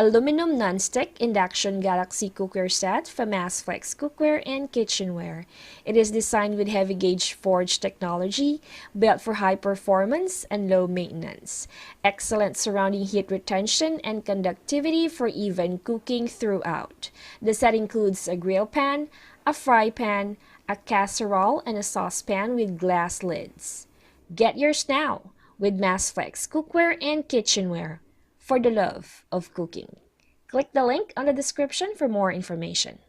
aluminum non-stick induction galaxy cookware set from Flex Cookware and Kitchenware. It is designed with heavy gauge forged technology, built for high performance and low maintenance. Excellent surrounding heat retention and conductivity for even cooking throughout. The set includes a grill pan, a fry pan, a casserole, and a saucepan with glass lids. Get yours now with Flex Cookware and Kitchenware for the love of cooking. Click the link on the description for more information.